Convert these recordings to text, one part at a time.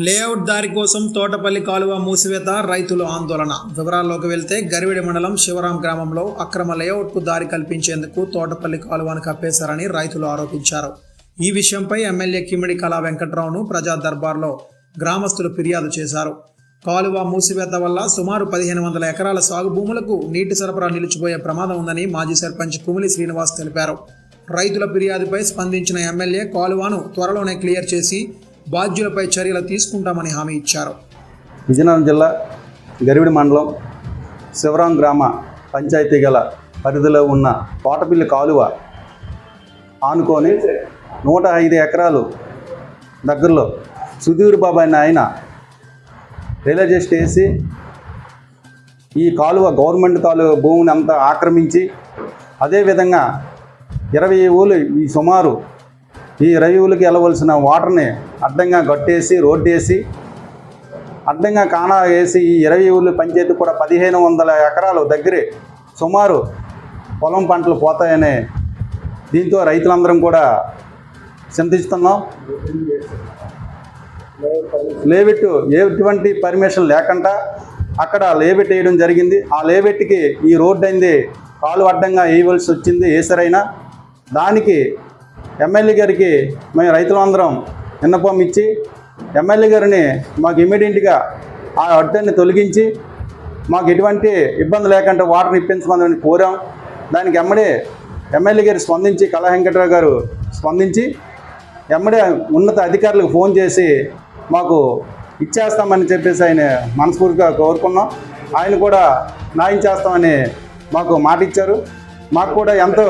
Layout దారి కోసం తోటపల్లి కాలువ మూసివేత, రైతులు ఆందోళన. వివరాల్లోకి వెళ్తే గరివిడి మండలం శివరాం గ్రామంలో అక్రమ లేఅవుట్కు దారి కల్పించేందుకు తోటపల్లి కాలువను కప్పేశారని రైతులు ఆరోపించారు. ఈ విషయంపై ఎమ్మెల్యే కిమిడి కళా వెంకట్రావును ప్రజా దర్బార్లో గ్రామస్తులు ఫిర్యాదు చేశారు. కాలువ మూసివేత వల్ల సుమారు 1500 ఎకరాల సాగు భూములకు నీటి సరఫరా నిలిచిపోయే ప్రమాదం ఉందని మాజీ సర్పంచ్ కుమిలి శ్రీనివాస్ తెలిపారు. రైతుల ఫిర్యాదుపై స్పందించిన ఎమ్మెల్యే కాలువను త్వరలోనే క్లియర్ చేసి బాధ్యులపై చర్యలు తీసుకుంటామని హామీ ఇచ్చారు. విజయనగరం జిల్లా గరివిడి మండలం శివరాం గ్రామ పంచాయతీ గల పరిధిలో ఉన్న తోటపల్లి కాలువ ఆనుకొని 105 ఎకరాలు దగ్గరలో సుధీర్ బాబు అనే ఆయన రియలైజేషన్ చేసి ఈ కాలువ గవర్నమెంట్ కాలువ భూమిని అంతా ఆక్రమించి, అదేవిధంగా 20 ఊళ్ళు ఈ సుమారు ఈ 20 ఊళ్ళకి వెళ్ళవలసిన వాటర్ని అడ్డంగా గట్టేసి రోడ్డు వేసి అడ్డంగా కానా వేసి ఈ 20 ఊళ్ళు పంచాయతీ కూడా 1500 ఎకరాలు దగ్గరే సుమారు పొలం పంటలు పోతాయనే దీంతో రైతులందరం కూడా చింతిస్తున్నాం. లేబెట్టు ఎటువంటి పర్మిషన్ లేకుండా అక్కడ లేబెట్ వేయడం జరిగింది. ఆ లేబెట్కి ఈ రోడ్డు అయింది కాలు అడ్డంగా వేయవలసి వచ్చింది. వేసరైనా దానికి ఎమ్మెల్యే గారికి మేము రైతులందరం విన్నపం ఇచ్చి ఎమ్మెల్యే గారిని మాకు ఇమీడియట్గా ఆ అడ్డాన్ని తొలగించి మాకు ఎటువంటి ఇబ్బంది లేకుండా వాటర్ ఇప్పించమని కోరాం. దానికి ఎమ్మెల్యే గారు స్పందించి కళా వెంకట్రావు గారు స్పందించి ఉన్నత అధికారులకు ఫోన్ చేసి మాకు ఇచ్చేస్తామని చెప్పేసి ఆయన మనస్ఫూర్తిగా కోరుకున్నాం. ఆయన కూడా న్యాయం చేస్తామని మాకు మాట ఇచ్చారు. మాకు కూడా ఎంతో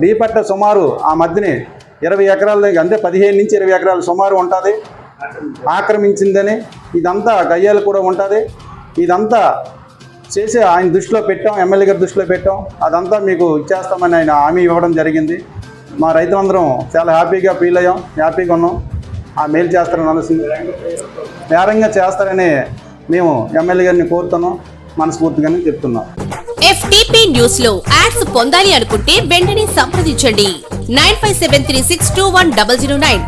డీపట్ట సుమారు ఆ మధ్యని 20 ఎకరాల అంటే 15 నుంచి 20 ఎకరాలు సుమారు ఉంటుంది ఆక్రమించిందని. ఇదంతా గయ్యాలు కూడా ఉంటుంది. ఇదంతా చేసి ఆయన దృష్టిలో పెట్టాం, ఎమ్మెల్యే గారి దృష్టిలో పెట్టాం. అదంతా మీకు ఇచ్చేస్తామని ఆయన హామీ ఇవ్వడం జరిగింది. మా రైతులందరం చాలా హ్యాపీగా ఫీల్ అయ్యాం, హ్యాపీగా ఉన్నాం. ఆ మేలు చేస్తారని ఆలోచన నేరంగా చేస్తారని మేము ఎమ్మెల్యే గారిని కోరుతున్నాం, మనస్ఫూర్తిగానే చెప్తున్నాం. FTP న్యూస్ లో యాడ్స్ పొందాలి అనుకుంటే వెంటనే సంప్రదించండి 9573621009.